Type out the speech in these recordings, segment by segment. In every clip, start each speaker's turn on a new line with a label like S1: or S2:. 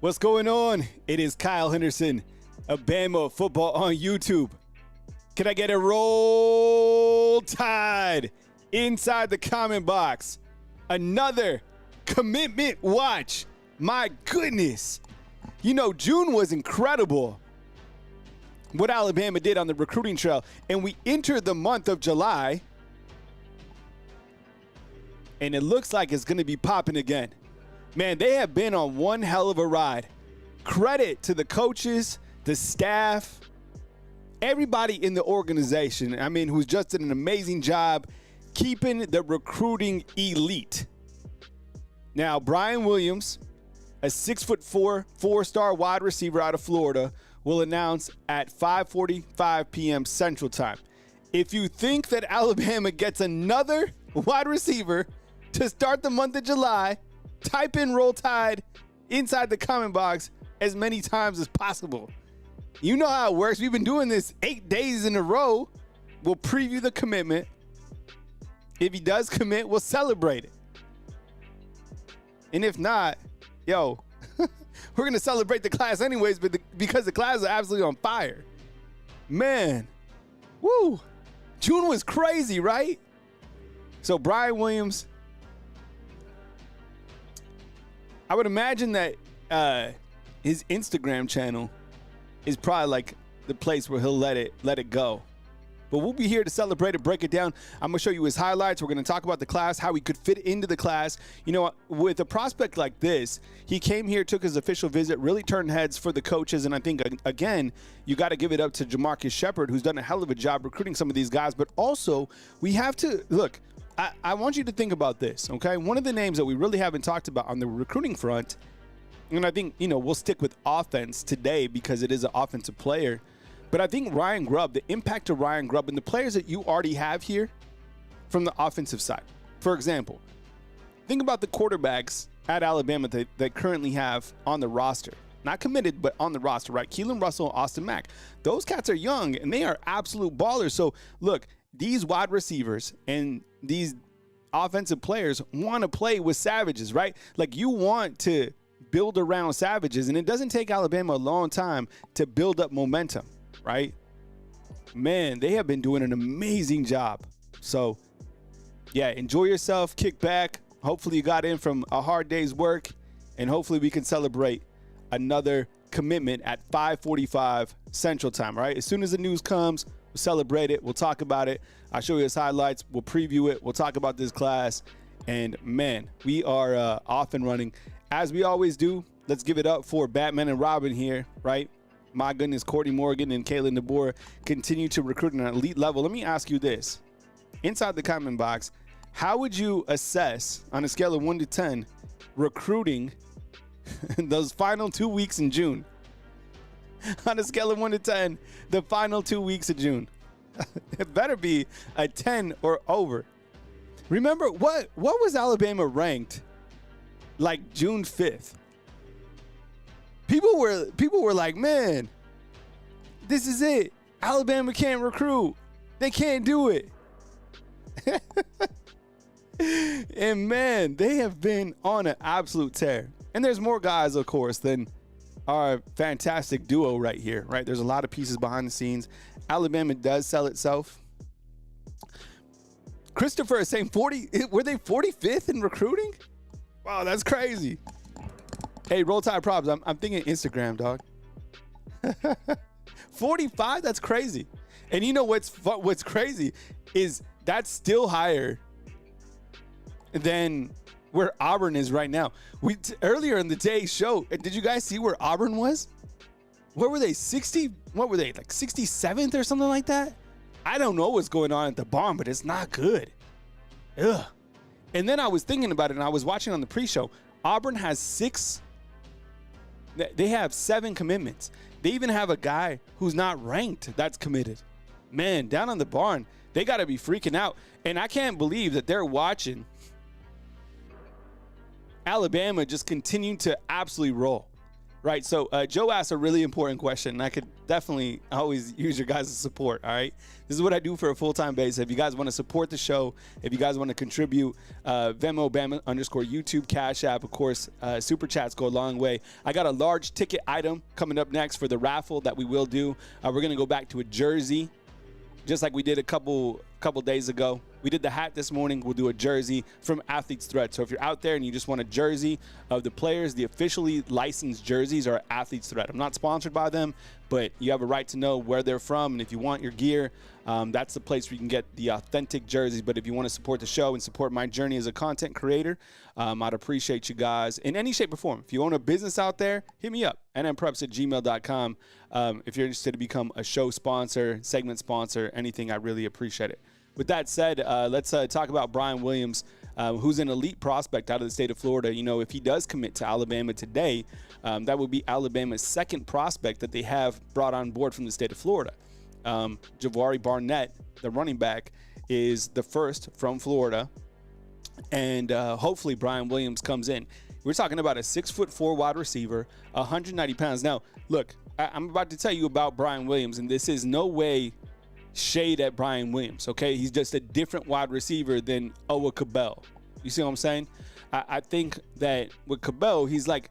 S1: What's going on? It is Kyle Henderson of Bama Football on YouTube. Can I get a roll tide inside the comment box? Another commitment watch. My goodness. You know, June was incredible. What Alabama did on the recruiting trail. And we entered the month of July. And it looks like it's going to be popping again. Man, they have been on one hell of a ride. Credit to the coaches, the staff, everybody in the organization, who's just did an amazing job keeping the recruiting elite. Now, Brian Williams, a 6'4", four-star wide receiver out of Florida, will announce at 5:45 p.m. Central Time. If you think that Alabama gets another wide receiver to start the month of July, type in Roll Tide inside the comment box as many times as possible. You know how it works. We've been doing this 8 days in a row. We'll preview the commitment. If he does commit, we'll celebrate it. And if not, we're going to celebrate the class anyways, but because the class is absolutely on fire. Man, woo. June was crazy, right? So Brian Williams, I would imagine that his Instagram channel is probably like the place where he'll let it go. But we'll be here to celebrate it, break it down. I'm going to show you his highlights. We're going to talk about the class, how he could fit into the class. You know, with a prospect like this, he came here, took his official visit, really turned heads for the coaches. And I think, again, you got to give it up to Jamarcus Shepard, who's done a hell of a job recruiting some of these guys. But also, we have to, look, I want you to think about this, okay? One of the names that we really haven't talked about on the recruiting front, and I think, we'll stick with offense today because it is an offensive player, but I think Ryan Grubb, the impact of Ryan Grubb and the players that you already have here from the offensive side. For example, think about the quarterbacks at Alabama that currently have on the roster. Not committed, but on the roster, right? Keelan Russell and Austin Mack. Those cats are young, and they are absolute ballers. So, look, these wide receivers and these offensive players want to play with savages, right? Like, you want to build around savages, and it doesn't take Alabama a long time to build up momentum, right? Man, they have been doing an amazing job. So, yeah, enjoy yourself, kick back. Hopefully you got in from a hard day's work, and hopefully we can celebrate another commitment at 5:45 Central Time, right? As soon as the news comes, we'll celebrate it. We'll talk about it. I'll show you his highlights. We'll preview it. We'll talk about this class. And, man, we are off and running. As we always do, let's give it up for Batman and Robin here, right? My goodness, Courtney Morgan and Kayla DeBoer continue to recruit at an elite level. Let me ask you this. Inside the comment box, how would you assess, on a scale of 1 to 10, recruiting those final 2 weeks in June? On a scale of 1 to 10, the final 2 weeks of June. It better be a 10 or over. Remember, what was Alabama ranked like June 5th? People were like, man, this is it. Alabama can't recruit. They can't do it. And, man, they have been on an absolute tear. And there's more guys, of course, than our fantastic duo right here, right? There's a lot of pieces behind the scenes. Alabama does sell itself. Christopher is saying were they 45th in recruiting? Wow, that's crazy. Hey, Roll Tide props. I'm thinking Instagram, dog. 45? That's crazy. And you know what's crazy is that's still higher than where Auburn is right now. Earlier in the day's show, did you guys see where Auburn was? What were they, 60? What were they, like 67th or something like that? I don't know what's going on at the barn, but it's not good. Ugh. And then I was thinking about it, and I was watching on the pre-show. Auburn has 7 commitments. They even have a guy who's not ranked that's committed. Man, down on the barn, they got to be freaking out. And I can't believe that they're watching Alabama just continue to absolutely roll. Right. So Joe asked a really important question, and I could definitely always use your guys' support. All right. This is what I do for a full-time basis. If you guys want to support the show, if you guys want to contribute, Venmo, Bama _ YouTube, Cash App, of course, Super Chats go a long way. I got a large ticket item coming up next for the raffle that we will do. We're going to go back to a jersey, just like we did a couple days ago. We did the hat this morning. We'll do a jersey from Athlete's Thread. So if you're out there and you just want a jersey of the players, the officially licensed jerseys are Athlete's Thread. I'm not sponsored by them, but you have a right to know where they're from. And if you want your gear, that's the place where you can get the authentic jerseys. But if you want to support the show and support my journey as a content creator, I'd appreciate you guys in any shape or form. If you own a business out there, hit me up, nmpreps@gmail.com. If you're interested to become a show sponsor, segment sponsor, anything, I really appreciate it. With that said, let's talk about Brian Williams, who's an elite prospect out of the state of Florida. You know, if he does commit to Alabama today, that would be Alabama's second prospect that they have brought on board from the state of Florida. Jahvari Barnett, the running back, is the first from Florida, and hopefully Brian Williams comes in. We're talking about a 6'4" wide receiver, 190 pounds. Now, look, I'm about to tell you about Brian Williams, and this is no way shade at Brian Williams, okay? He's just a different wide receiver than Owa Cabell. You see what I'm saying? I think that with Cabell, he's like,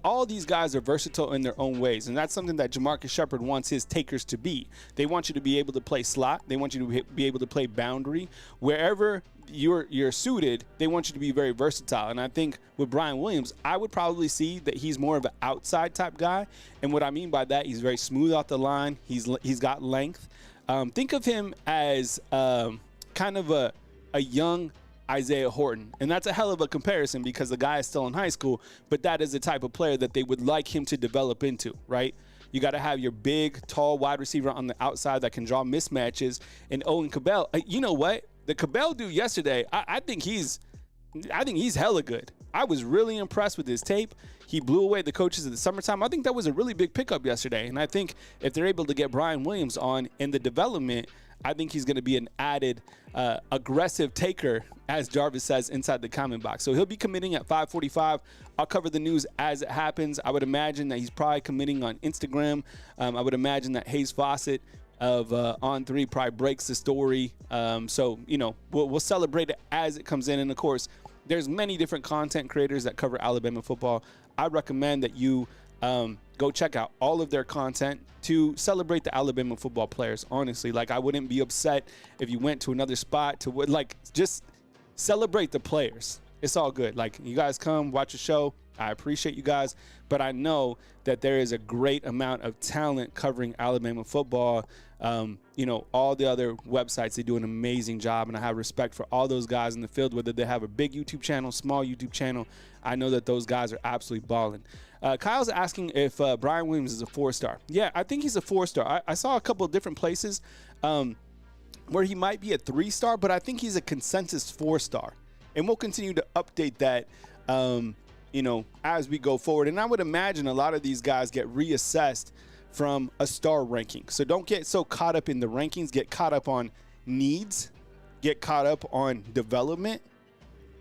S1: all these guys are versatile in their own ways, and that's something that Jamarcus Shepard wants his takers to be. They want you to be able to play slot. They want you to be able to play boundary. Wherever you're suited, they want you to be very versatile. And I think with Brian Williams, I would probably see that he's more of an outside type guy. And what I mean by that, he's very smooth off the line. He's got length. Think of him as kind of a young Isaiah Horton. And that's a hell of a comparison because the guy is still in high school, but that is the type of player that they would like him to develop into, right? You got to have your big, tall wide receiver on the outside that can draw mismatches. And Owen Cabell, you know what? The Cabell dude yesterday, I think he's hella good. I was really impressed with his tape. He blew away the coaches in the summertime. I think that was a really big pickup yesterday. And I think if they're able to get Brian Williams on in the development, I think he's going to be an added aggressive taker, as Jarvis says inside the comment box. So he'll be committing at 5:45. I'll cover the news as it happens. I would imagine that he's probably committing on Instagram. I would imagine that Hayes Fawcett of On3 probably breaks the story. So, you know, we'll celebrate it as it comes in. And, of course, there's many different content creators that cover Alabama football. I recommend that you go check out all of their content to celebrate the Alabama football players. Honestly, like, I wouldn't be upset if you went to another spot to just celebrate the players. It's all good. Like, you guys come watch a show. I appreciate you guys, but I know that there is a great amount of talent covering Alabama football. You know, all the other websites, they do an amazing job, and I have respect for all those guys in the field, whether they have a big YouTube channel, small YouTube channel. I know that those guys are absolutely balling. Kyle's asking if Brian Williams is a 4-star. Yeah, I think he's a 4-star. I saw a couple of different places where he might be a 3-star, but I think he's a consensus 4-star. And we'll continue to update that, you know, as we go forward. And I would imagine a lot of these guys get reassessed from a star ranking. So don't get so caught up in the rankings. Get caught up on needs. Get caught up on development.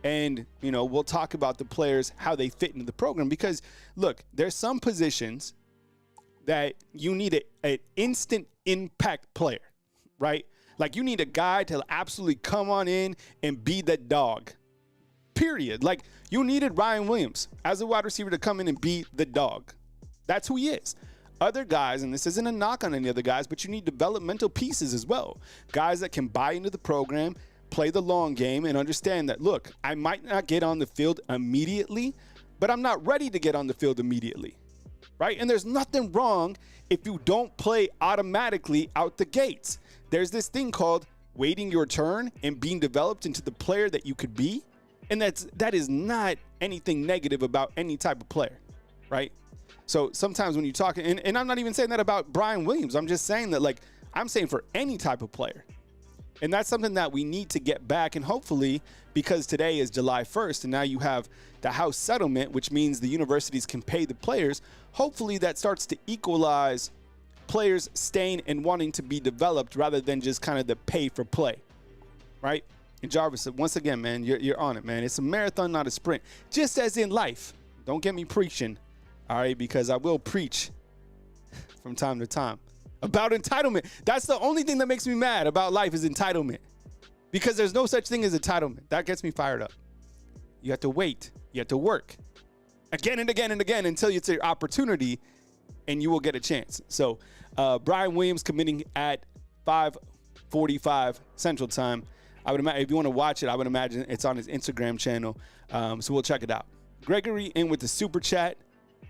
S1: And, you know, we'll talk about the players, how they fit into the program. Because, look, there's some positions that you need an instant impact player, right? Like, you need a guy to absolutely come on in and be the dog, period. Like, you needed Ryan Williams as a wide receiver to come in and be the dog. That's who he is. Other guys, and this isn't a knock on any other guys, but you need developmental pieces as well. Guys that can buy into the program, play the long game, and understand that, look, I might not get on the field immediately, but I'm not ready to get on the field immediately, right? And there's nothing wrong if you don't play automatically out the gates. There's this thing called waiting your turn and being developed into the player that you could be. And that is not anything negative about any type of player, right? So sometimes when you talk, and I'm not even saying that about Brian Williams. I'm just saying that, like, I'm saying for any type of player. And that's something that we need to get back. And hopefully, because today is July 1st, and now you have the House settlement, which means the universities can pay the players, hopefully that starts to equalize players staying and wanting to be developed rather than just kind of the pay for play, right? And Jarvis, once again, man, you're on it, man. It's a marathon, not a sprint. Just as in life. Don't get me preaching. all right, because I will preach from time to time about entitlement. That's the only thing that makes me mad about life is entitlement, because there's no such thing as entitlement. That gets me fired up. You have to wait. You have to work again and again and again until it's your opportunity, and you will get a chance. So Brian Williams committing at 5:45 Central Time. I would imagine if you want to watch it, I would imagine it's on his Instagram channel. So we'll check it out. Gregory in with the super chat.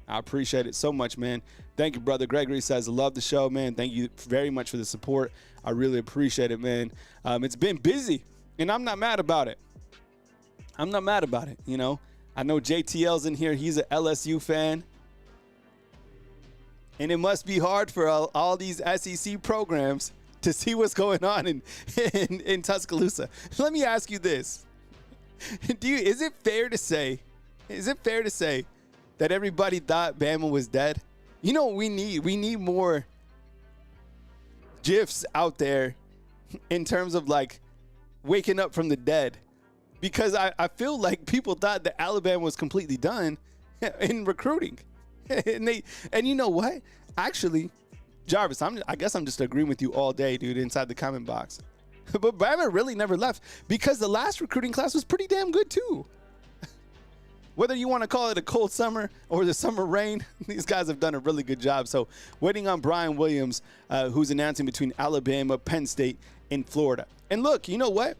S1: I appreciate it so much, man. Thank you, brother. Gregory says, love the show, man. Thank you very much for the support. I really appreciate it, man. It's been busy, and I'm not mad about it. I'm not mad about it, you know. I know JTL's in here. He's an LSU fan. And it must be hard for all these SEC programs to see what's going on in Tuscaloosa. Let me ask you this. Is it fair to say that everybody thought Bama was dead? You know what we need? We need more GIFs out there in terms of like waking up from the dead. Because I feel like people thought that Alabama was completely done in recruiting. And you know what? Actually, Jarvis, I guess I'm just agreeing with you all day, dude, inside the comment box. But Bama really never left because the last recruiting class was pretty damn good too. Whether you want to call it a cold summer or the summer rain, these guys have done a really good job. So waiting on Brian Williams, who's announcing between Alabama, Penn State, and Florida. And look, you know what?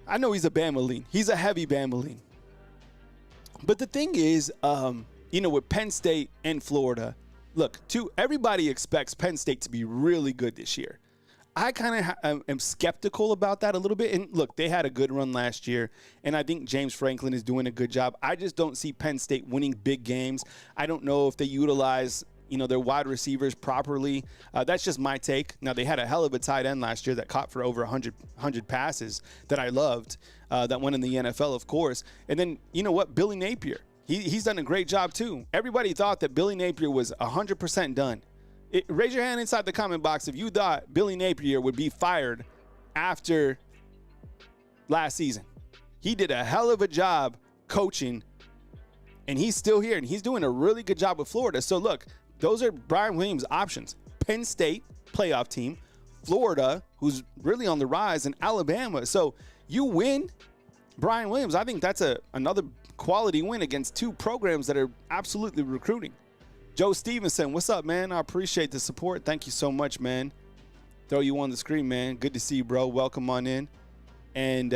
S1: I know he's a Bama lean. He's a heavy Bama lean. But the thing is, with Penn State and Florida, look, everybody expects Penn State to be really good this year. I kind of am skeptical about that a little bit. And look, they had a good run last year, and I think James Franklin is doing a good job. I just don't see Penn State winning big games. I don't know if they utilize their wide receivers properly. That's just my take. Now, they had a hell of a tight end last year that caught for over 100 passes that I loved, that went in the NFL, of course. And then, you know what? Billy Napier, he's done a great job, too. Everybody thought that Billy Napier was 100% done. Raise your hand inside the comment box if you thought Billy Napier would be fired after last season. He did a hell of a job coaching, and he's still here, and he's doing a really good job with Florida. So, look, those are Brian Williams' options. Penn State, playoff team, Florida, who's really on the rise, and Alabama. So you win Brian Williams. I think that's another quality win against two programs that are absolutely recruiting. Joe Stevenson, what's up, man? I appreciate the support. Thank you so much, man. Throw you on the screen, man. Good to see you, bro. Welcome on in. And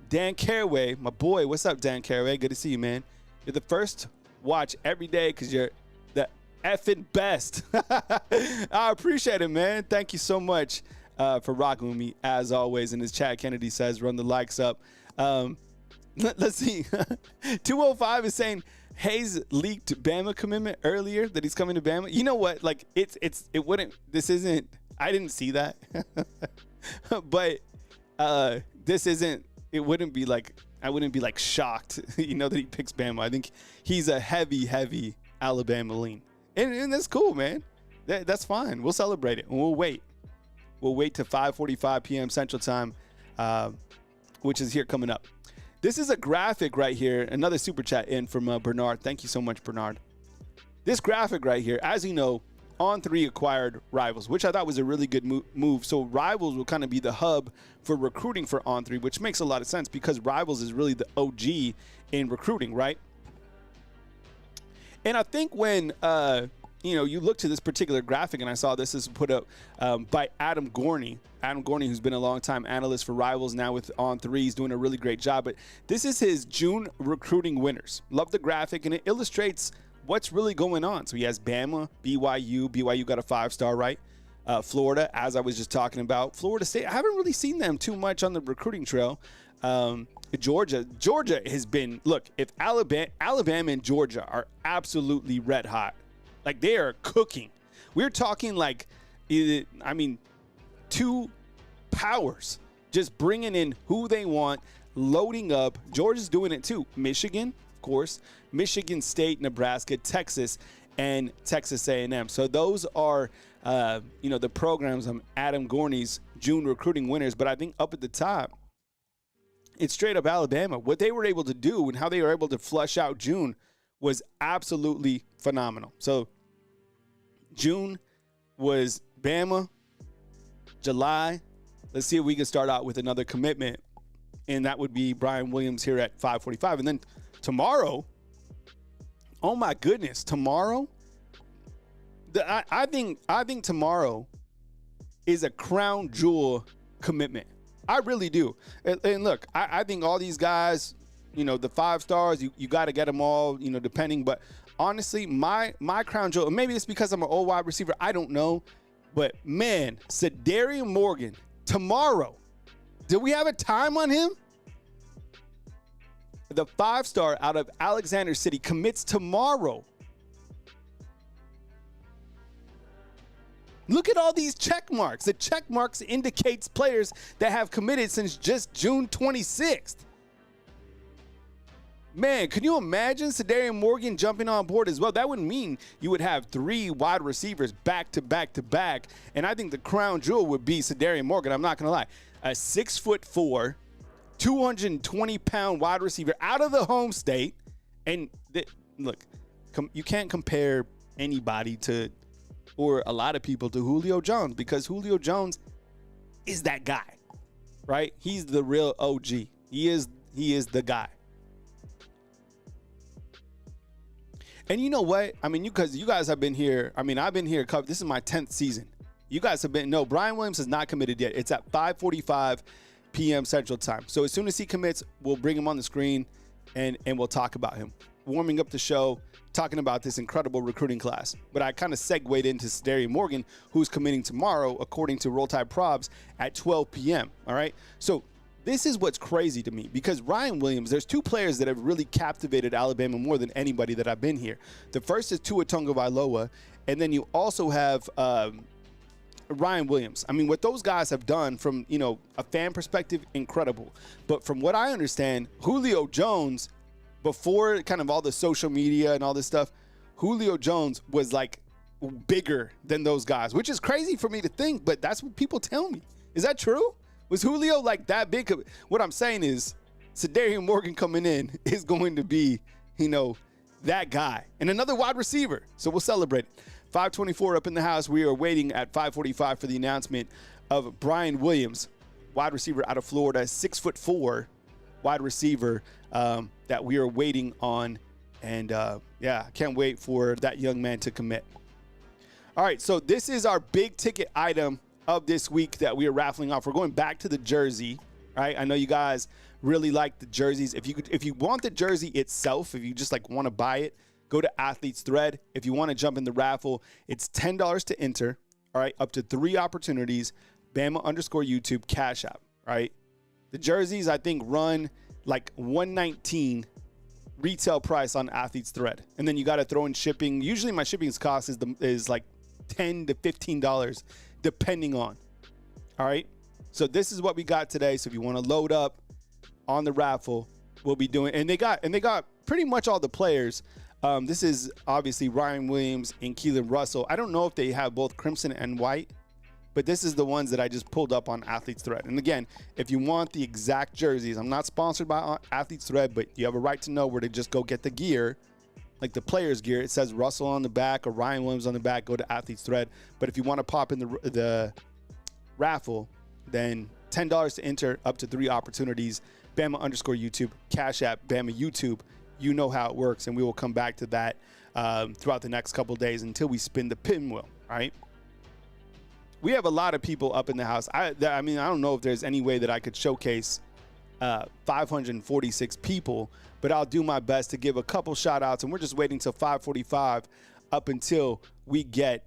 S1: Dan Caraway, my boy. What's up, Dan Caraway? Good to see you, man. You're the first watch every day because you're the effing best. I appreciate it, man. Thank you so much for rocking with me, as always. And as Chad Kennedy says, run the likes up. Let's see. 205 is saying Hayes leaked Bama commitment earlier, that he's coming to Bama. You know what? Like, I didn't see that. But I wouldn't be like shocked, that he picks Bama. I think he's a heavy Alabama lean. And that's cool, man. That's fine. We'll celebrate it, and we'll wait. We'll wait to 5:45 p.m. Central Time, which is here coming up. This is a graphic right here. Another super chat in from Bernard. Thank you so much, Bernard. This graphic right here, as you know, On3 acquired Rivals, which I thought was a really good move. So Rivals will kind of be the hub for recruiting for On3, which makes a lot of sense because Rivals is really the OG in recruiting, right? And I think when you look to this particular graphic, and I saw this is put up by Adam Gorney. Adam Gorney, who's been a long-time analyst for Rivals, now with On3, he's doing a really great job. But this is his June recruiting winners. Love the graphic, and it illustrates what's really going on. So he has Bama, BYU got a 5-star, right? Florida, as I was just talking about. Florida State, I haven't really seen them too much on the recruiting trail. Georgia has been, look, if Alabama and Georgia are absolutely red hot, like they are cooking. We're talking like, two powers just bringing in who they want, loading up. Georgia's doing it too. Michigan, of course, Michigan State, Nebraska, Texas, and Texas A&M. So those are, the programs on Adam Gorney's June recruiting winners. But I think up at the top, it's straight up Alabama. What they were able to do and how they were able to flush out June was absolutely phenomenal. So June was Bama. July, let's see if we can start out with another commitment, and that would be Brian Williams here at 5:45. And then tomorrow, oh my goodness, tomorrow, I think tomorrow is a crown jewel commitment. I really do. And look, I think all these guys, the 5 stars, you got to get them all, depending. But honestly, my crown jewel, maybe it's because I'm an old wide receiver, I don't know. But man, Sedarian Morgan, tomorrow, do we have a time on him? The 5-star out of Alexander City commits tomorrow. Look at all these check marks. The check marks indicates players that have committed since just June 26th. Man, can you imagine Sedarian Morgan jumping on board as well? That would mean you would have 3 wide receivers back to back to back. And I think the crown jewel would be Sedarian Morgan. I'm not going to lie. A 6'4", 220-pound wide receiver out of the home state. And look, you can't compare anybody to, or a lot of people to, Julio Jones, because Julio Jones is that guy, right? He's the real OG. He is the guy. And you know what? I mean, because you guys have been here. I mean, I've been here. This is my 10th season. You guys have been. No, Brian Williams has not committed yet. It's at 5:45 p.m. Central Time. So as soon as he commits, we'll bring him on the screen and we'll talk about him. Warming up the show, talking about this incredible recruiting class. But I kind of segued into Sedarian Morgan, who's committing tomorrow, according to Roll Tide Probs, at 12 p.m. All right. So this is what's crazy to me, because Ryan Williams, there's 2 players that have really captivated Alabama more than anybody that I've been here. The first is Tua Tagovailoa, and then you also have Ryan Williams. I mean, what those guys have done from, a fan perspective, incredible. But from what I understand, Julio Jones, before kind of all the social media and all this stuff, Julio Jones was like bigger than those guys, which is crazy for me to think, but that's what people tell me. Is that true? Was Julio like that big? What I'm saying is Sedarian Morgan coming in is going to be, that guy. And another wide receiver. So we'll celebrate it. 5:24 up in the house. We are waiting at 5:45 for the announcement of Brian Williams, wide receiver out of Florida, 6'4" wide receiver that we are waiting on. And can't wait for that young man to commit. All right, so this is our big ticket item of this week that we are raffling off. We're going back to the jersey, right? I know you guys really like the jerseys. If you want the jersey itself, if you just want to buy it, go to Athletes Thread. If you want to jump in the raffle, it's $10 to enter, all right? Up to 3 opportunities, Bama_YouTube Cash App, right? The jerseys, I think, run like $119 retail price on Athletes Thread. And then you got to throw in shipping. Usually my shipping cost is like $10 to $15 depending on. All right. So this is what we got today. So if you want to load up on the raffle, we'll be doing, and they got pretty much all the players. This is obviously Ryan Williams and Keelan Russell. I don't know if they have both crimson and white, but this is the ones that I just pulled up on Athletes Thread. And again, if you want the exact jerseys, I'm not sponsored by Athletes Thread, but you have a right to know where to just go get the gear, like the player's gear. It says Russell on the back or Ryan Williams on the back. Go to Athletes Thread. But if you want to pop in the raffle, then $10 to enter, up to 3 opportunities. Bama_YouTube, Cash App, Bama YouTube. You know how it works, and we will come back to that throughout the next couple of days until we spin the pinwheel, right? We have a lot of people up in the house. I mean, I don't know if there's any way that I could showcase 546 people, but I'll do my best to give a couple shout outs, and we're just waiting till 5:45 up until we get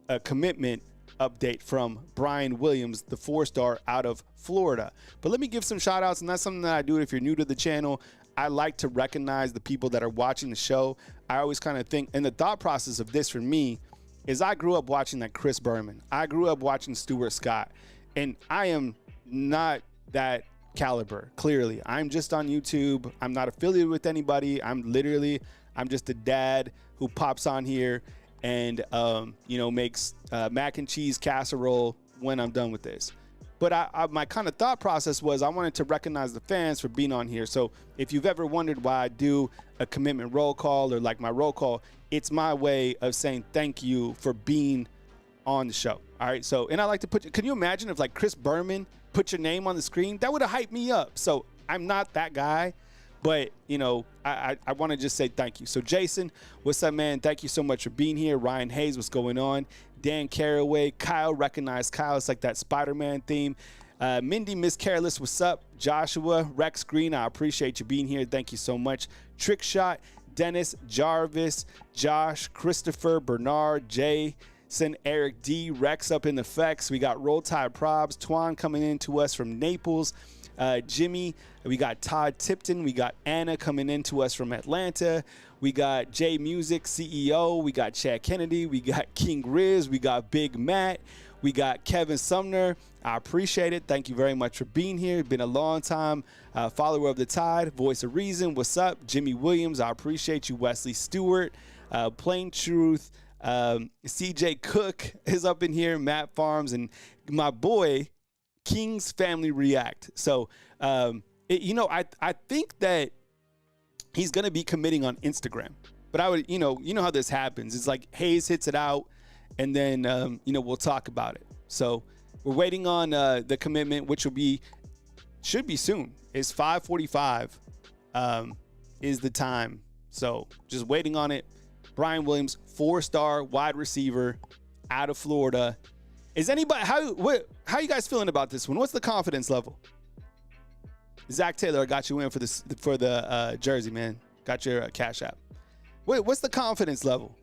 S1: a commitment update from Brian Williams, the 4-star out of Florida. But let me give some shout outs, and that's something that I do if you're new to the channel. I like to recognize the people that are watching the show. I always kind of think, and the thought process of this for me is I grew up watching like Chris Berman. I grew up watching Stuart Scott, and I am not that caliber, clearly. I'm just on YouTube. I'm not affiliated with anybody. I'm just a dad who pops on here and, makes mac and cheese casserole when I'm done with this. But my kind of thought process was I wanted to recognize the fans for being on here. So if you've ever wondered why I do a commitment roll call or like my roll call, it's my way of saying thank you for being on the show. All right. So, and I like to can you imagine if like Chris Berman put your name on the screen? That would have hyped me up. So I'm not that guy, but you know, I want to just say thank you. So Jason, what's up, man? Thank you so much for being here. Ryan Hayes, what's going on? Dan Caraway, Kyle, recognize Kyle. It's like that Spider-Man theme. Mindy, Miss Careless, what's up? Joshua, Rex Green, I appreciate you being here. Thank you so much. Trick Shot, Dennis, Jarvis, Josh, Christopher, Bernard, Jason, Eric D, Rex up in the Fex. We got Roll Tide Probs, Twan coming in to us from Naples. Jimmy, we got Todd Tipton, we got Anna coming in to us from Atlanta. We got J Music CEO, we got Chad Kennedy, we got King Riz, we got Big Matt, we got Kevin Sumner. I appreciate it. Thank you very much for being here. Been a long time follower of the Tide. Voice of Reason, what's up? Jimmy Williams, I appreciate you. Wesley Stewart, Plain Truth, CJ Cook is up in here, Matt Farms, and my boy King's Family React. So, you know, I think that he's going to be committing on Instagram, but I would, you know how this happens. It's like Hayes hits it out and then, you know, we'll talk about it. So we're waiting on the commitment, which should be soon. It's 5:45 is the time. So just waiting on it. Brian Williams, 4-star wide receiver out of Florida. Is anybody, how you guys feeling about this one? What's the confidence level? Zach Taylor, I got you in for the jersey, man. Got your Cash App. Wait, what's the confidence level?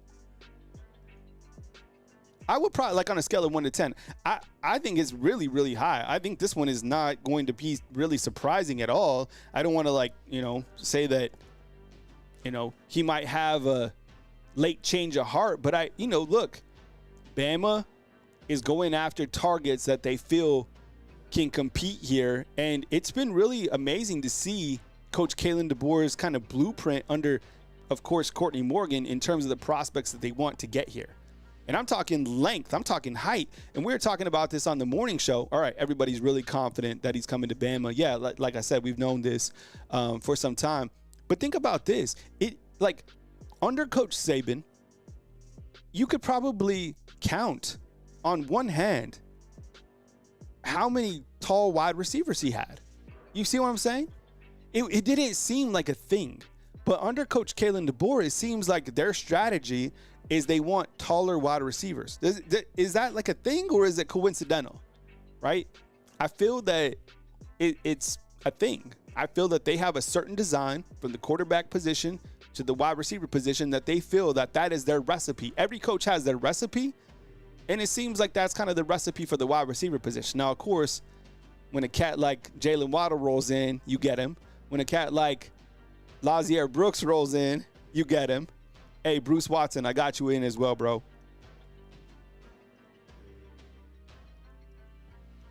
S1: I would probably, like on a scale of 1 to 10, I think it's really, really high. I think this one is not going to be really surprising at all. I don't want to, like, you know, say that, you know, he might have a late change of heart, but look, Bama is going after targets that they feel can compete here. And it's been really amazing to see Coach Kalen DeBoer's kind of blueprint under, of course, Courtney Morgan in terms of the prospects that they want to get here. And I'm talking length, I'm talking height. And we were talking about this on the morning show. All right, everybody's really confident that he's coming to Bama. Yeah, like I said, we've known this for some time. But think about this. Under Coach Saban, you could probably count on one hand how many tall wide receivers he had. You see what I'm saying? It didn't seem like a thing. But under Coach Kalen DeBoer, it seems like their strategy is they want taller wide receivers. Is that like a thing, or is it coincidental, right? I feel that it's a thing. I feel that they have a certain design from the quarterback position to the wide receiver position that they feel that is their recipe. Every coach has their recipe, and it seems like that's kind of the recipe for the wide receiver position. Now, of course, when a cat like Jalen Waddle rolls in, you get him. When a cat like Lazier Brooks rolls in, you get him. Hey, Bruce Watson, I got you in as well, bro.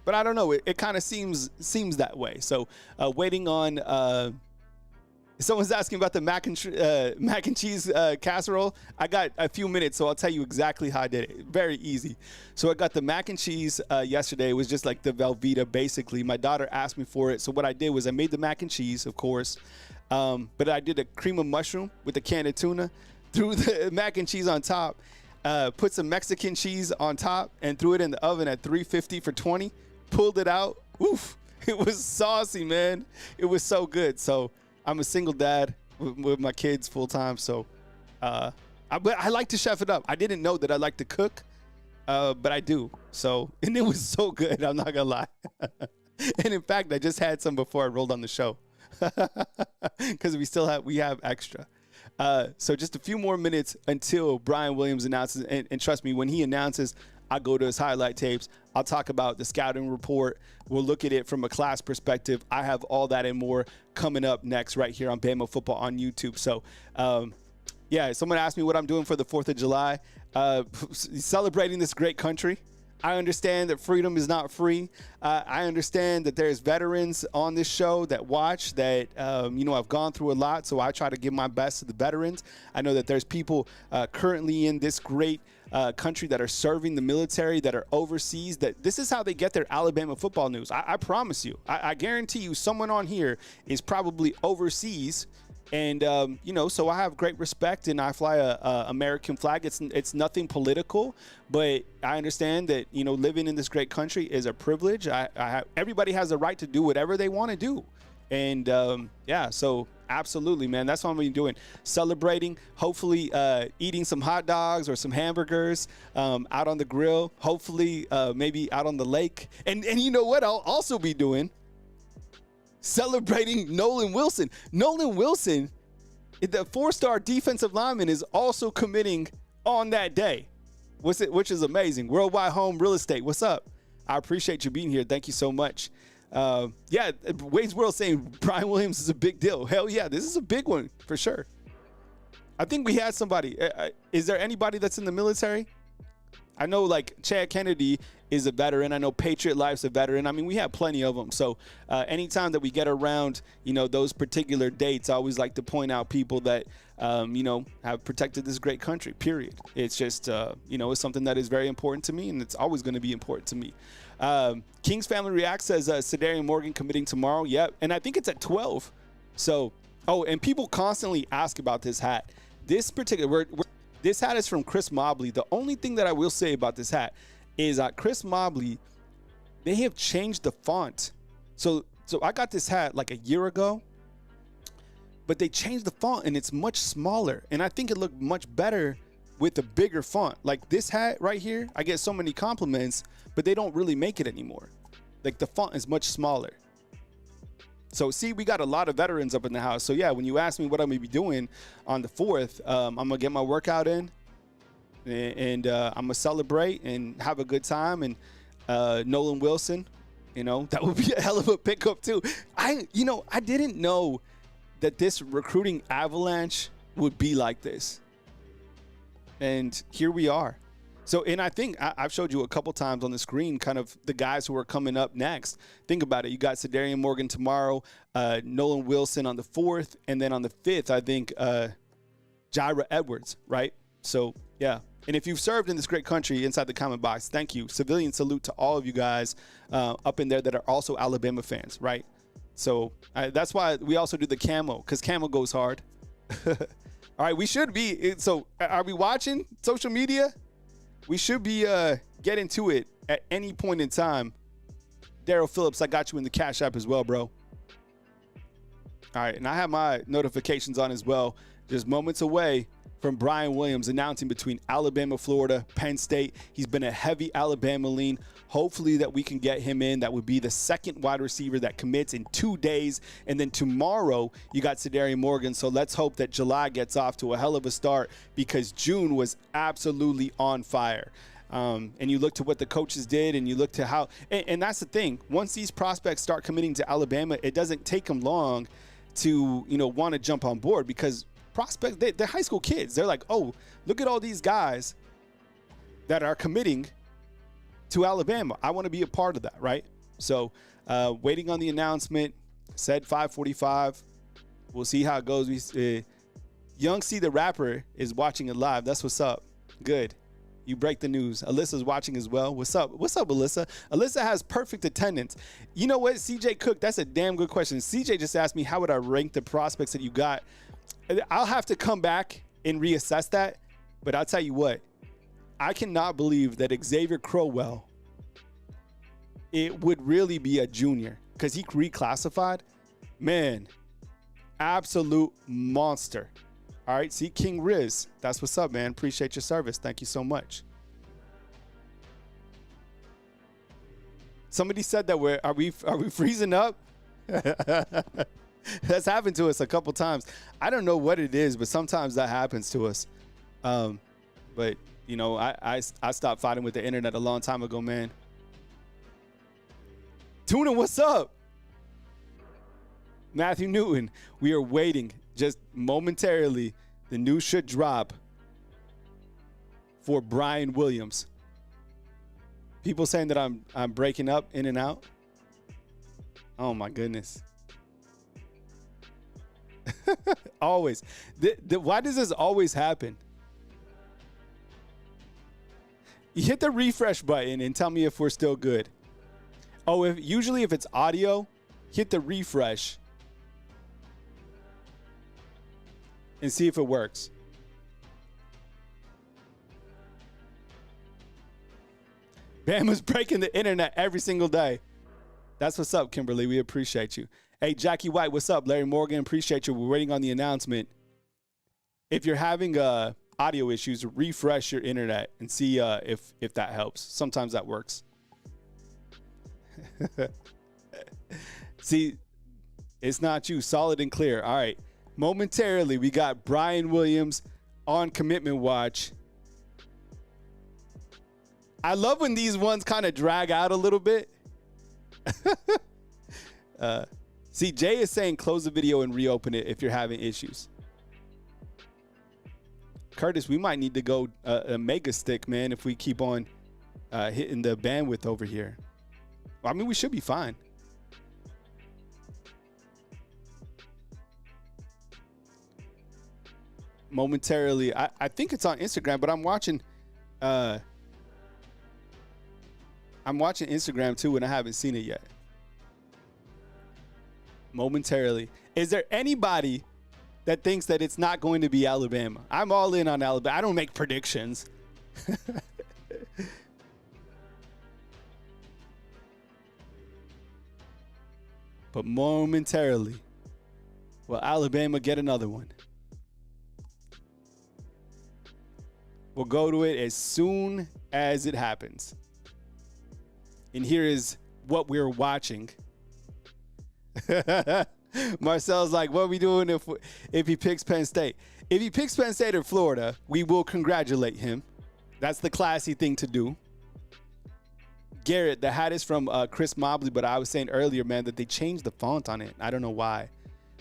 S1: But I don't know. It kind of seems that way. So waiting on. Someone's asking about the mac and cheese casserole. I got a few minutes, so I'll tell you exactly how I did it. Very easy. So I got the mac and cheese yesterday. It was just like the Velveeta, basically. My daughter asked me for it. So what I did was I made the mac and cheese, of course. But I did a cream of mushroom with a can of tuna. Threw the mac and cheese on top. Put some Mexican cheese on top and threw it in the oven at 350 for 20. Pulled it out. Oof. It was saucy, man. It was so good. So I'm a single dad with my kids full time, so but I like to chef it up. I didn't know that I like to cook, but I do. So, and it was so good. I'm not gonna lie. And in fact, I just had some before I rolled on the show because we have extra. So just a few more minutes until Brian Williams announces, and trust me, when he announces, I go to his highlight tapes. I'll talk about the scouting report. We'll look at it from a class perspective. I have all that and more coming up next right here on Bama Football on YouTube. So, yeah, someone asked me what I'm doing for the 4th of July. Celebrating this great country. I understand that freedom is not free. I understand that there's veterans on this show that watch that, I've gone through a lot, so I try to give my best to the veterans. I know that there's people currently in this great country that are serving the military, that are overseas, that this is how they get their Alabama football news. I promise you. I guarantee you someone on here is probably overseas. And, so I have great respect, and I fly a American flag. It's nothing political, but I understand that, living in this great country is a privilege. Everybody has a right to do whatever they want to do. And, so absolutely, man, that's what I'm going to be doing. Celebrating, hopefully eating some hot dogs or some hamburgers out on the grill, hopefully maybe out on the lake. And you know what I'll also be doing? Celebrating Nolan Wilson. Nolan Wilson, the 4-star defensive lineman, is also committing on that day, which is amazing. Worldwide Home Real Estate, what's up? I appreciate you being here. Thank you so much. Wade's World saying Brian Williams is a big deal. Hell yeah, this is a big one for sure. I think we had somebody. Is there anybody that's in the military? I know like Chad Kennedy is a veteran. I know Patriot Life's a veteran. I mean, we have plenty of them. So anytime that we get around, those particular dates, I always like to point out people that, have protected this great country, period. It's just, it's something that is very important to me, and it's always going to be important to me. King's Family React says Cedarian Morgan committing tomorrow. Yep. And I think it's at 12. So, and people constantly ask about this hat. This particular, this hat is from Chris Mobley. The only thing that I will say about this hat is Chris Mobley, they have changed the font. So I got this hat like a year ago, but they changed the font and it's much smaller. And I think it looked much better with a bigger font. Like this hat right here, I get so many compliments, but they don't really make it anymore. Like the font is much smaller. So see, we got a lot of veterans up in the house. So yeah, when you ask me what I'm gonna be doing on the 4th, I'm gonna get my workout in, and I'm gonna celebrate and have a good time. And Nolan Wilson, that would be a hell of a pickup too. I didn't know that this recruiting avalanche would be like this, and here we are. So, and I think I've showed you a couple times on the screen kind of the guys who are coming up next. Think about it. You got Cedarian Morgan tomorrow, Nolan Wilson on the 4th, and then on the 5th, I think Jaira Edwards, right? So, yeah. And if you've served in this great country, inside the comment box, thank you. Civilian salute to all of you guys up in there that are also Alabama fans, right? So that's why we also do the camo, because camo goes hard. All right, we should be. So are we watching social media? We should be getting to it at any point in time. Daryl Phillips, I got you in the Cash App as well, bro. All right, and I have my notifications on as well. Just moments away from Brian Williams announcing between Alabama, Florida, Penn State. He's been a heavy Alabama lean. Hopefully that we can get him in. That would be the second wide receiver that commits in 2 days. And then tomorrow you got Cedarian Morgan. So let's hope that July gets off to a hell of a start, because June was absolutely on fire. And you look to what the coaches did, and you look to how, and that's the thing. Once these prospects start committing to Alabama, it doesn't take them long to, want to jump on board, because prospects, they're high school kids. They're like, oh, look at all these guys that are committing to Alabama. I want to be a part of that, right? So waiting on the announcement, said 5:45. We'll see how it goes. Young C the rapper is watching it live. That's what's up. Good. You break the news. Alyssa's watching as well. What's up? What's up, Alyssa? Alyssa has perfect attendance. You know what, CJ Cook? That's a damn good question. CJ just asked me, how would I rank the prospects that you got? I'll have to come back and reassess that. But I'll tell you what, I cannot believe that Xavier Crowell, it would really be a junior, because he reclassified. Man, absolute monster. All right, see, King Riz, that's what's up, man. Appreciate your service. Thank you so much. Somebody said that are we freezing up? That's happened to us a couple times. I don't know what it is, but sometimes that happens to us. But I stopped fighting with the internet a long time ago, man. Tuna, what's up? Matthew Newton, we are waiting just momentarily. The news should drop for Brian Williams. People saying that I'm breaking up in and out. Oh my goodness. Always. Why does this always happen? You hit the refresh button and tell me if we're still good. Oh, usually if it's audio, hit the refresh and see if it works. Bama's breaking the internet every single day. That's what's up, Kimberly. We appreciate you. Hey, Jackie White, what's up? Larry Morgan, appreciate you. We're waiting on the announcement. If you're having audio issues, refresh your internet and see if that helps. Sometimes that works. See, it's not you. Solid and clear. All right. Momentarily, we got Brian Williams on commitment watch. I love when these ones kind of drag out a little bit. See, Jay is saying close the video and reopen it if you're having issues. Curtis, we might need to go a mega stick, man, if we keep on hitting the bandwidth over here. Well, I mean, we should be fine. Momentarily, I think it's on Instagram, but I'm watching Instagram too, and I haven't seen it yet. Momentarily. Is there anybody that thinks that it's not going to be Alabama? I'm all in on Alabama. I don't make predictions. But momentarily, will Alabama get another one? We'll go to it as soon as it happens. And here is what we're watching. Marcel's like, what are we doing if he picks Penn State? If he picks Penn State or Florida, we will congratulate him. That's the classy thing to do. Garrett, the hat is from Chris Mobley, but I was saying earlier, man, that they changed the font on it. I don't know why.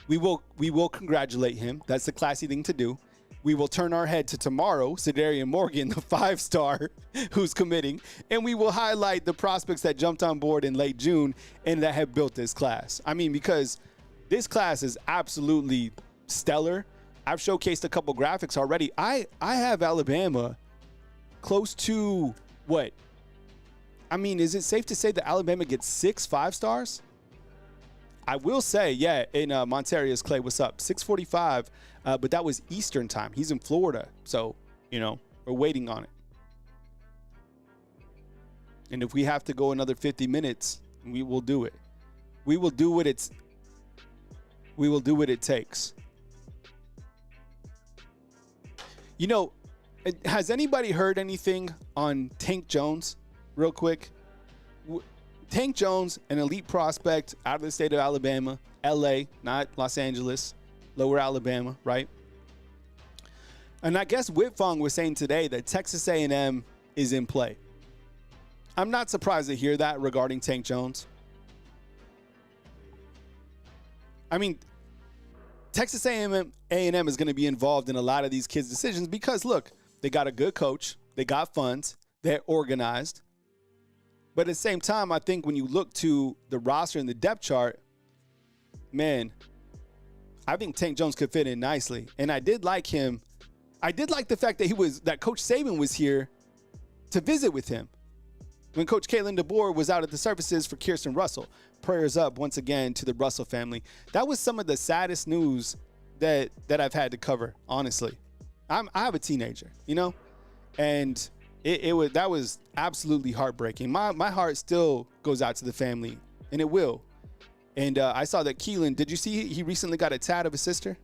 S1: We will congratulate him. That's the classy thing to do. We will turn our head to tomorrow, Sedarian Morgan, the 5-star who's committing, and we will highlight the prospects that jumped on board in late June and that have built this class. I mean, because this class is absolutely stellar. I've showcased a couple graphics already. I have Alabama close to what? I mean, is it safe to say that Alabama gets 6 5-stars? I will say, yeah, in Montarius Clay, what's up? 6:45, but that was Eastern time. He's in Florida, so, we're waiting on it. And if we have to go another 50 minutes, we will do it. We will do what it takes. Has anybody heard anything on Tank Jones, real quick? Tank Jones, an elite prospect out of the state of Alabama, LA, not Los Angeles, lower Alabama, right? And I guess Whitfong was saying today that Texas A&M is in play. I'm not surprised to hear that regarding Tank Jones. I mean, Texas A&M is going to be involved in a lot of these kids' decisions because, look, they got a good coach, they got funds, they're organized. But at the same time, I think when you look to the roster and the depth chart, man, I think Tank Jones could fit in nicely. And I did like him. I did like the fact that Coach Saban was here to visit with him when Coach Kalen DeBoer was out at the services for Kirsten Russell. Prayers up once again to the Russell family. That was some of the saddest news that I've had to cover, honestly. I have a teenager, and that was absolutely heartbreaking. My heart still goes out to the family, and it will. And I saw that Keelan, did you see he recently got a tat of his sister?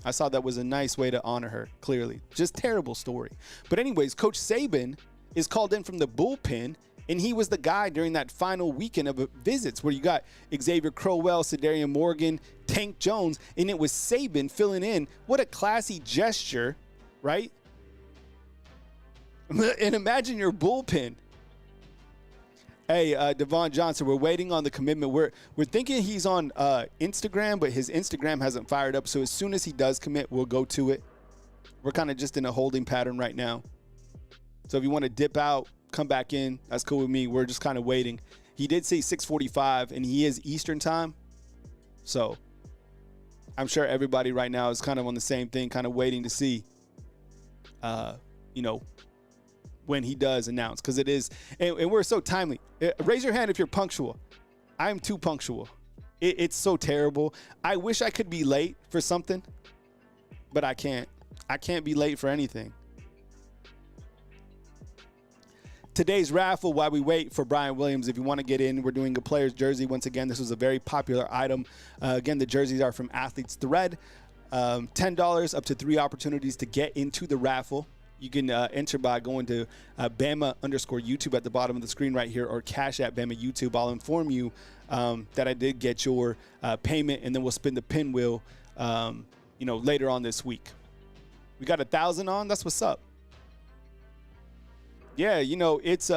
S1: I saw that was a nice way to honor her, clearly. Just terrible story. But anyways, Coach Saban is called in from the bullpen, and he was the guy during that final weekend of visits where you got Xavier Crowell, Sedarian Morgan, Tank Jones, and it was Saban filling in. What a classy gesture, right? And imagine your bullpen. Hey, Devon Johnson, we're waiting on the commitment. We're thinking he's on Instagram, but his Instagram hasn't fired up. So as soon as he does commit, we'll go to it. We're kind of just in a holding pattern right now. So if you want to dip out come back in. That's cool with me. We're just kind of waiting. He did say 6:45, and he is Eastern time. So I'm sure everybody right now is kind of on the same thing, kind of waiting to see, when he does announce, because it is, and we're so timely. Raise your hand if you're punctual. I'm too punctual. It's so terrible. I wish I could be late for something, but I can't. I can't be late for anything. Today's raffle, while we wait for Brian Williams, if you want to get in, we're doing a player's jersey. Once again, this was a very popular item. Again, the jerseys are from Athletes Thread. $10 up to 3 opportunities to get into the raffle. You can enter by going to Bama_YouTube at the bottom of the screen right here, or Cash at Bama YouTube. I'll inform you that I did get your payment, and then we'll spin the pinwheel, later on this week. We got 1,000 on. That's what's up. Yeah, it's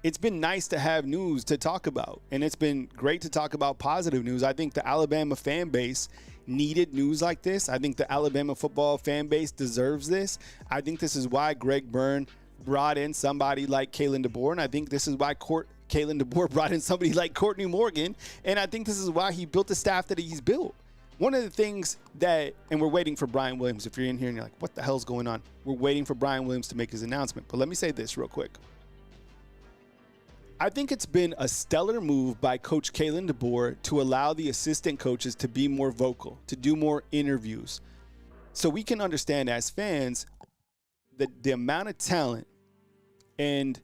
S1: it's been nice to have news to talk about, and it's been great to talk about positive news. I think the Alabama fan base needed news like this. I think the Alabama football fan base deserves this. I think this is why Greg Byrne brought in somebody like Kalen DeBoer, and I think this is why Kalen DeBoer brought in somebody like Courtney Morgan, and I think this is why he built the staff that he's built. One of the things and we're waiting for Brian Williams. If you're in here and you're like, what the hell's going on? We're waiting for Brian Williams to make his announcement. But let me say this real quick. I think it's been a stellar move by Coach Kalen DeBoer to allow the assistant coaches to be more vocal, to do more interviews, so we can understand as fans the amount of talent and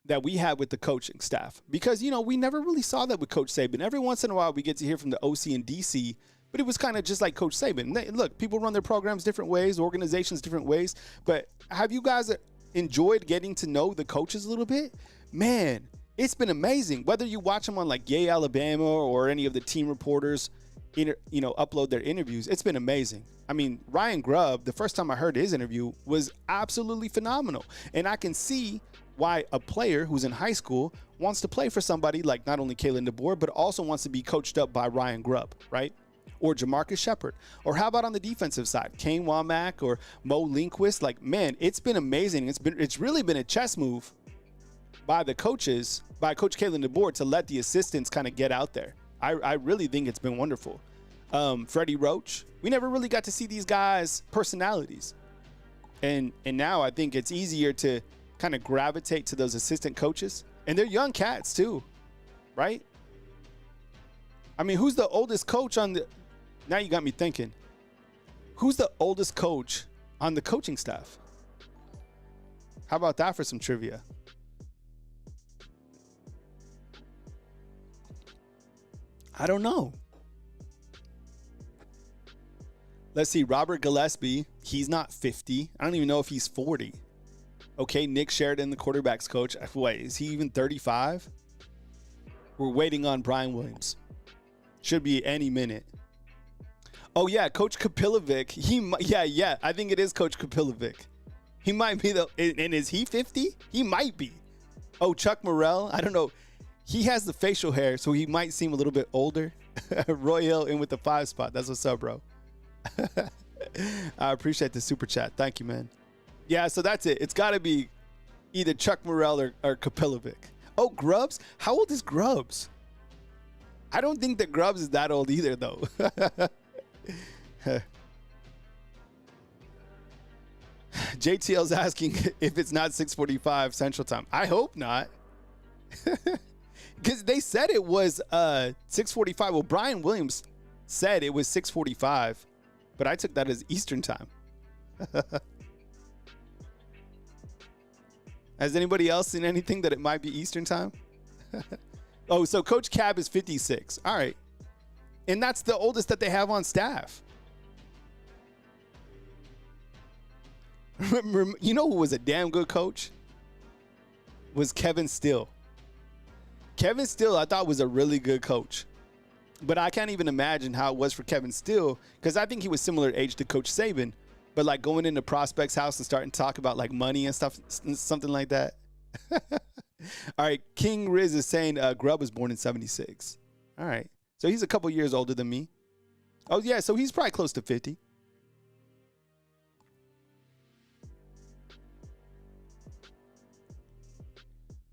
S1: that we have with the coaching staff. Because, we never really saw that with Coach Saban. Every once in a while, we get to hear from the OC and DC, but it was kind of just like Coach Saban. Look, people run their programs different ways, organizations different ways, but have you guys enjoyed getting to know the coaches a little bit? Man, it's been amazing. Whether you watch them on like Yay Alabama or any of the team reporters, upload their interviews, it's been amazing. I mean, Ryan Grubb, the first time I heard his interview, was absolutely phenomenal. And I can see why a player who's in high school wants to play for somebody like not only Kalen DeBoer, but also wants to be coached up by Ryan Grubb, right? Or Jamarcus Shepard. Or how about on the defensive side, Kane Womack or Mo Lindquist? Like, man, it's been amazing. It's really been a chess move by the coaches, by Coach Kalen DeBoer, to let the assistants kind of get out there. I really think it's been wonderful. Freddie Roach, we never really got to see these guys' personalities. And now I think it's easier to kind of gravitate to those assistant coaches. And they're young cats too, right? I mean, who's the oldest coach on the... Now you got me thinking. Who's the oldest coach on the coaching staff? How about that for some trivia? I don't know. Let's see. Robert Gillespie, he's not 50. I don't even know if he's 40. Okay, Nick Sheridan, the quarterback's coach. Wait, is he even 35? We're waiting on Brian Williams. Should be any minute. Oh, yeah, Coach Kapilovic. Yeah, I think it is Coach Kapilovic. He might be, and is he 50? He might be. Oh, Chuck Morrell. I don't know. He has the facial hair, so he might seem a little bit older. Roy Hill in with the 5 spot. That's what's up, bro. I appreciate the super chat. Thank you, man. Yeah, so that's it. It's got to be either Chuck Morrell or Kapilovic. Oh, Grubbs? How old is Grubbs? I don't think that Grubbs is that old either, though. JTL's asking if it's not 6:45 Central Time. I hope not. Because they said it was 6:45. Well, Brian Williams said it was 6:45, but I took that as Eastern Time. Has anybody else seen anything that it might be Eastern Time? Oh, so Coach Cab is 56. All right. And that's the oldest that they have on staff. You know who was a damn good coach? Was Kevin Steele. Kevin Steele, I thought, was a really good coach. But I can't even imagine how it was for Kevin Steele, because I think he was similar age to Coach Saban. But like going into prospect's house and starting to talk about like money and stuff, something like that. All right, King Riz is saying Grubb was born in 76. All right, so he's a couple years older than me. Oh yeah, so he's probably close to 50.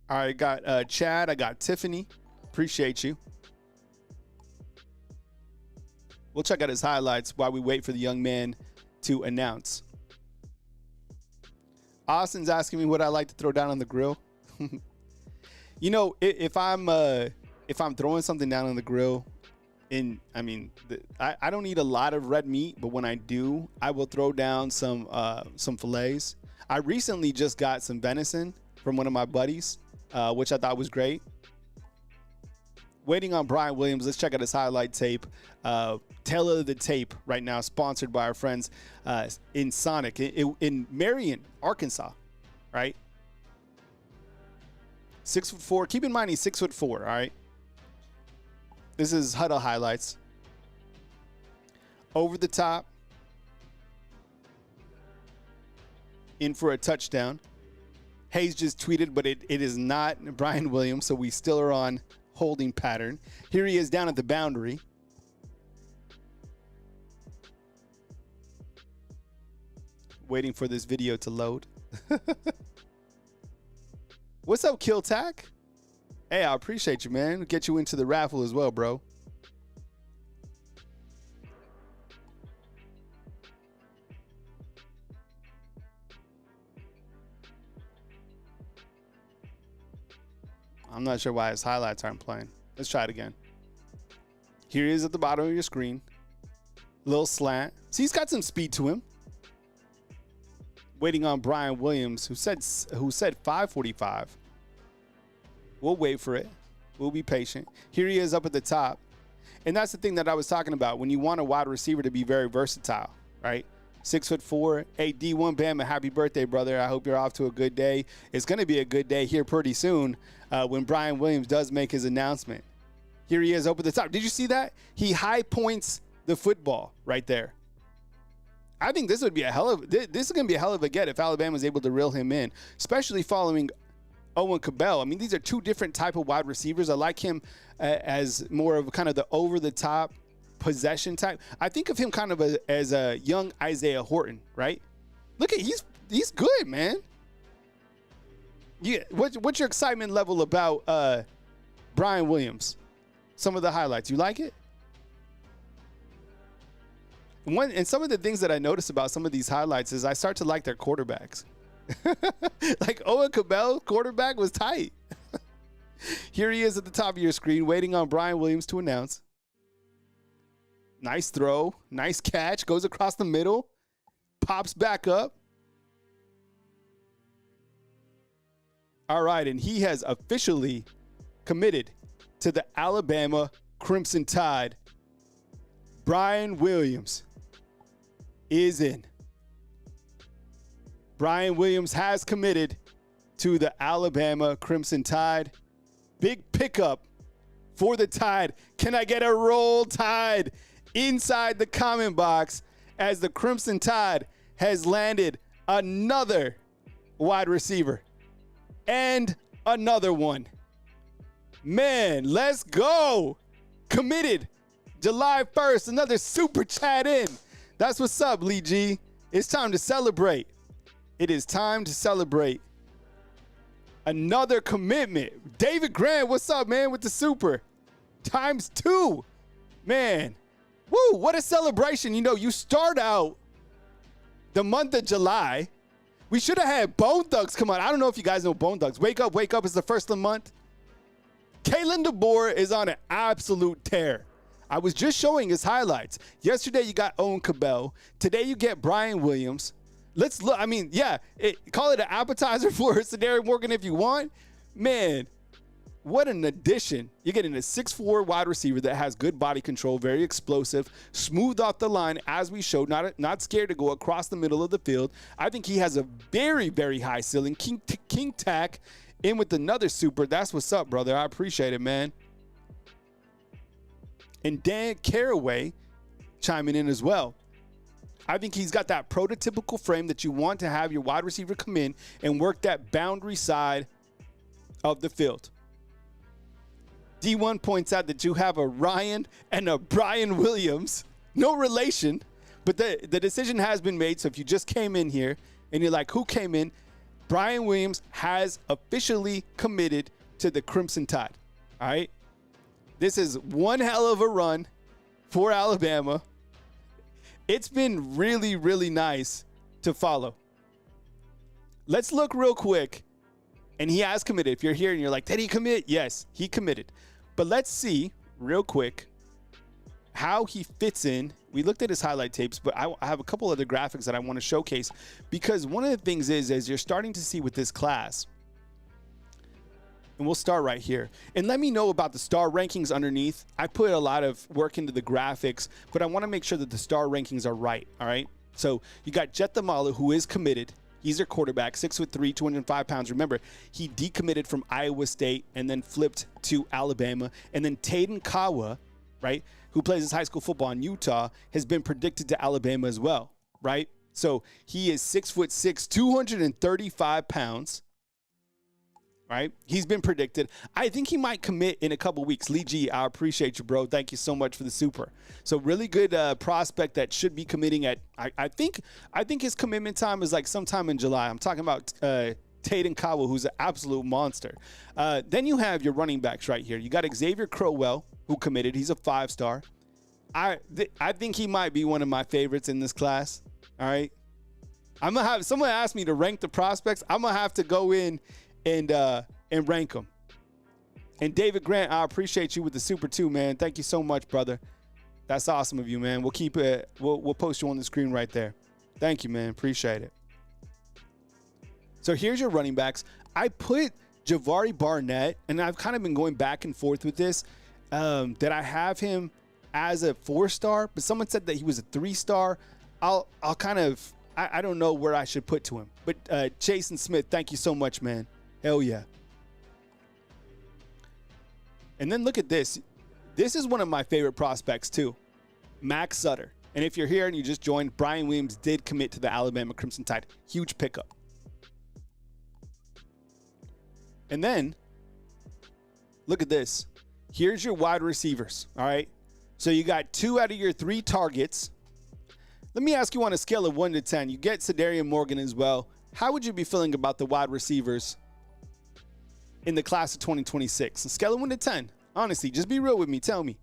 S1: All right, got Chad. I got Tiffany. Appreciate you. We'll check out his highlights while we wait for the young man to announce. Austin's asking me what I like to throw down on the grill. You know, if I'm throwing something down on the grill, I don't eat a lot of red meat, but when I do, I will throw down some fillets. I recently just got some venison from one of my buddies, which I thought was great. Waiting on Brian Williams. Let's check out his highlight tape. Tail of the tape right now, sponsored by our friends in Sonic in Marion, Arkansas, right? 6'4". Keep in mind he's 6'4", all right? This is huddle highlights. Over the top. In for a touchdown. Hayes just tweeted, but it is not Brian Williams, so we still are on holding pattern. Here he is down at the boundary. Waiting for this video to load. What's up, Kill Tack? Hey, I appreciate you, man. Get you into the raffle as well, bro. I'm not sure why his highlights aren't playing. Let's try it again. Here he is at the bottom of your screen. Little slant. See, he's got some speed to him. Waiting on Brian Williams, who said 5:45. We'll wait for it. We'll be patient. Here he is up at the top. And that's the thing that I was talking about. When you want a wide receiver to be very versatile, right? 6'4". Hey, D1 Bama, happy birthday, brother. I hope you're off to a good day. It's going to be a good day here pretty soon when Brian Williams does make his announcement. Here he is up at the top. Did you see that? He high points the football right there. I think this would be this is going to be a hell of a get if Alabama is able to reel him in, especially following Owen Cabell. I mean, these are two different type of wide receivers. I like him as more of kind of the over-the-top possession type. I think of him kind of as a young Isaiah Horton, right? Look at he's good, man. Yeah, what's your excitement level about Brian Williams? Some of the highlights, you like it? And some of the things that I notice about some of these highlights is I start to like their quarterbacks. Like Owen Cabell, quarterback was tight. Here he is at the top of your screen, waiting on Brian Williams to announce. Nice throw, nice catch, goes across the middle, pops back up. All right, and he has officially committed to the Alabama Crimson Tide. Brian Williams is in. Brian Williams has committed to the Alabama Crimson Tide. Big pickup for the Tide. Can I get a roll Tide inside the comment box as the Crimson Tide has landed another wide receiver and another one. Man, let's go. Committed July 1st, another super chat in. That's what's up, Lee G. It's time to celebrate. It is time to celebrate. Another commitment. David Grant, what's up, man, with the super? ×2. Man, woo, what a celebration. You know, you start out the month of July. We should have had Bone Thugs come on. I don't know if you guys know Bone Thugs. Wake Up is the first of the month. Kalen DeBoer is on an absolute tear. I was just showing his highlights. Yesterday you got Owen Cabell. Today you get Brian Williams. Let's look. I mean, yeah, call it an appetizer for Cedaric Morgan if you want. Man, what an addition. You're getting a 6'4" wide receiver that has good body control, very explosive, smooth off the line, as we showed, not scared to go across the middle of the field. I think he has a very, very high ceiling. King Tack in with another super. That's what's up, brother. I appreciate it, man. And Dan Caraway chiming in as well. I think he's got that prototypical frame that you want to have your wide receiver come in and work that boundary side of the field. D1 points out that you have a Ryan and a Brian Williams. No relation, but the decision has been made. So if you just came in here and you're like, who came in? Brian Williams has officially committed to the Crimson Tide. All right. This is one hell of a run for Alabama. It's been really, really nice to follow. Let's look real quick. And he has committed. If you're here and you're like, did he commit? Yes, he committed. But let's see real quick how he fits in. We looked at his highlight tapes, but I have a couple other graphics that I want to showcase, because one of the things is, as you're starting to see with this class, and we'll start right here. And let me know about the star rankings underneath. I put a lot of work into the graphics, but I want to make sure that the star rankings are right, all right? So you got Jet Thamalu, who is committed. He's their quarterback, 6'3", 205 pounds. Remember, he decommitted from Iowa State and then flipped to Alabama. And then Taden Kawa, right, who plays his high school football in Utah, has been predicted to Alabama as well, right? So he is 6'6", 235 pounds. Right? He's been predicted. I think he might commit in a couple weeks. Lee G, I appreciate you, bro. Thank you so much for the super. So really good prospect that should be committing at, I think his commitment time is like sometime in July. I'm talking about Taden Kawa, who's an absolute monster. Then you have your running backs right here. You got Xavier Crowell, who committed. He's a 5-star. I think he might be one of my favorites in this class. All right. I'm gonna have someone ask me to rank the prospects. I'm gonna have to go in and rank them. And David Grant, I appreciate you with the super too, man. Thank you so much, brother. That's awesome of you, man. We'll keep it. We'll post you on the screen right there. Thank you, man. Appreciate it. So here's your running backs. I put Javari Barnett, and I've kind of been going back and forth with this, that I have him as a 4-star, but someone said that he was a 3-star. I'll kind of, I don't know where I should put to him. But Jason Smith, thank you so much, man. Hell yeah. And then look at this. This is one of my favorite prospects too. Max Sutter. And if you're here and you just joined, Brian Williams did commit to the Alabama Crimson Tide. Huge pickup. And then look at this. Here's your wide receivers. All right. So you got 2 out of your 3 targets. Let me ask you on a scale of 1 to 10. You get Cedarian Morgan as well. How would you be feeling about the wide receivers in the class of 2026? A scale of 1 to 10. Honestly, just be real with me. Tell me.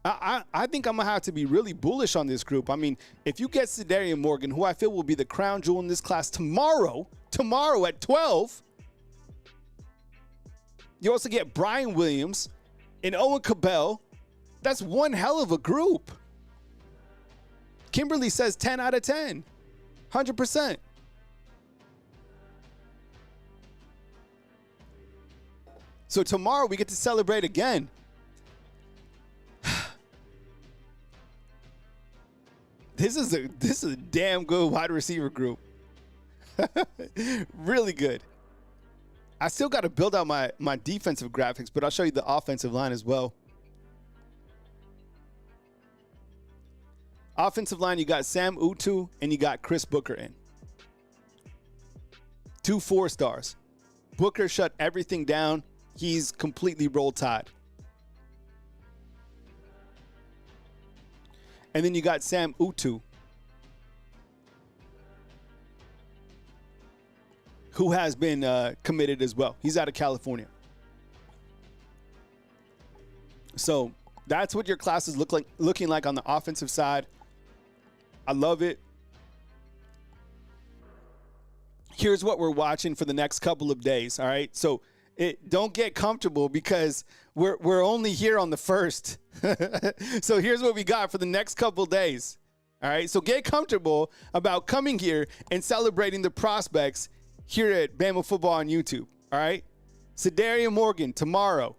S1: I think I'm going to have to be really bullish on this group. I mean, if you get Cedarian Morgan, who I feel will be the crown jewel in this class tomorrow at 12, you also get Brian Williams and Owen Cabell. That's one hell of a group. Kimberly says 10 out of 10. 100%. So tomorrow we get to celebrate again. This is a damn good wide receiver group. Really good. I still got to build out my defensive graphics, but I'll show you the offensive line as well. Offensive line, you got Sam Utu and you got Chris Booker in. 2 4-stars. Booker shut everything down. He's completely roll tide. And then you got Sam Utu, who has been committed as well. He's out of California. So that's what your class is looking like on the offensive side. I love it. Here's what we're watching for the next couple of days, all right? So don't get comfortable because we're only here on the 1st. So here's what we got for the next couple of days, all right? So get comfortable about coming here and celebrating the prospects here at Bama Football on YouTube, all right? Cedarian Morgan tomorrow.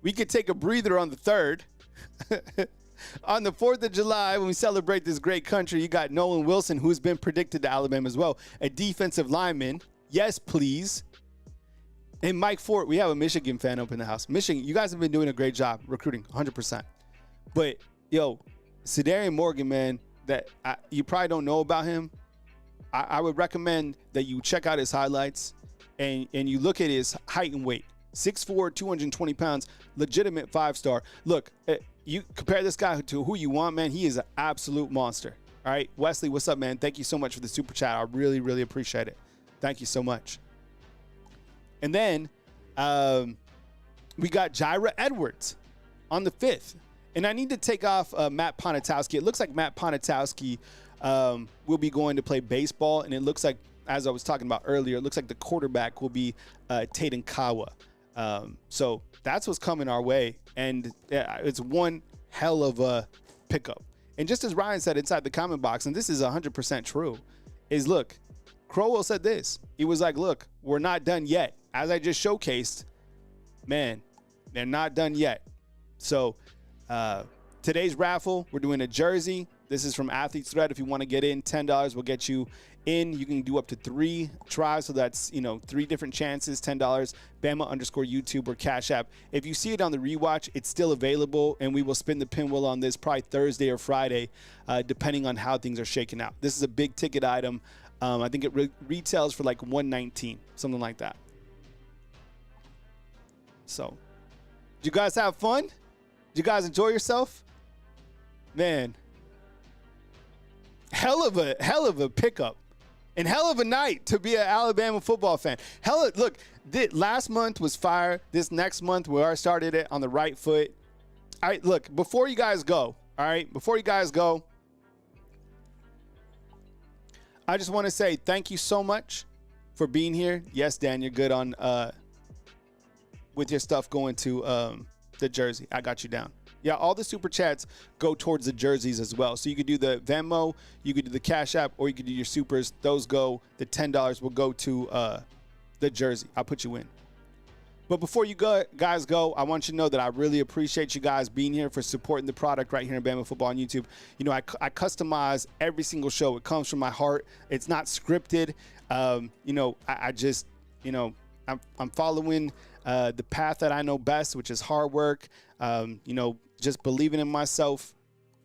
S1: We could take a breather on the 3rd. On the 4th of July, when we celebrate this great country, you got Nolan Wilson, who's been predicted to Alabama as well, a defensive lineman. Yes, please. And Mike Fort, we have a Michigan fan up in the house. Michigan, you guys have been doing a great job recruiting, 100%. But, yo, Cedarian Morgan, man, you probably don't know about him. I would recommend that you check out his highlights and you look at his height and weight. 6'4", 220 pounds, legitimate 5-star. Look, you compare this guy to who you want, man. He is an absolute monster. All right, Wesley, what's up, man? Thank you so much for the super chat. I really, really appreciate it. Thank you so much. And then we got Jaira Edwards on the 5th. And I need to take off Matt Ponitowski. It looks like Matt Ponitowski will be going to play baseball. And it looks like, as I was talking about earlier, it looks like the quarterback will be Taden Kawa. So that's what's coming our way. And it's one hell of a pickup. And just as Ryan said inside the comment box, and this is 100% true, is look, Crowell said this. He was like, look, we're not done yet. As I just showcased, man, they're not done yet. So today's raffle, we're doing a jersey. This is from Athletes Thread. If you want to get in, $10 will get you in. You can do up to 3 tries. So that's, 3 different chances, $10, Bama_YouTube or Cash App. If you see it on the rewatch, it's still available, and we will spin the pinwheel on this probably Thursday or Friday, depending on how things are shaking out. This is a big ticket item. I think it retails for like $119, something like that. So, did you guys have fun? Did you guys enjoy yourself? Man, hell of a pickup, and hell of a night to be an Alabama football fan. Look, last month was fire. This next month we already started it on the right foot. All right, look, before you guys go, I just want to say thank you so much for being here. Yes, Dan, you're good on with your stuff going to the jersey. I got you down. Yeah, all the super chats go towards the jerseys as well. So you could do the Venmo, you could do the Cash App, or you could do your supers. Those go, the $10 will go to the jersey. I'll put you in. But before you guys go, I want you to know that I really appreciate you guys being here, for supporting the product right here in Bama Football on YouTube. I customize every single show. It comes from my heart. It's not scripted. I just, I'm following the path that I know best, which is hard work, just believing in myself.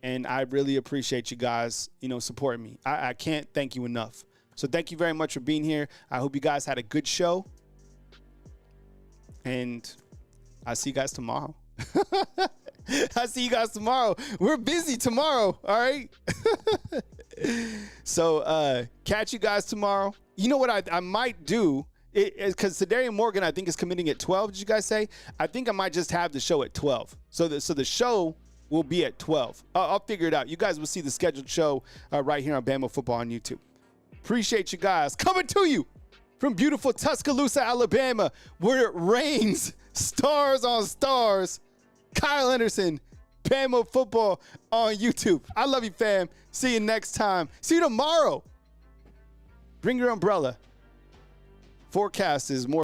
S1: And I really appreciate you guys, supporting me. I can't thank you enough. So thank you very much for being here. I hope you guys had a good show. And I'll see you guys tomorrow. I'll see you guys tomorrow. We're busy tomorrow, all right? So catch you guys tomorrow. You know what I might do? Because Sedarian Morgan, I think, is committing at 12. Did you guys say? I think I might just have the show at 12. So the show will be at 12. I'll figure it out. You guys will see the scheduled show right here on Bama Football on YouTube. Appreciate you guys. Coming to you from beautiful Tuscaloosa, Alabama, where it rains stars on stars. Kyle Anderson, Bama Football on YouTube. I love you, fam. See you next time. See you tomorrow. Bring your umbrella. Forecast is more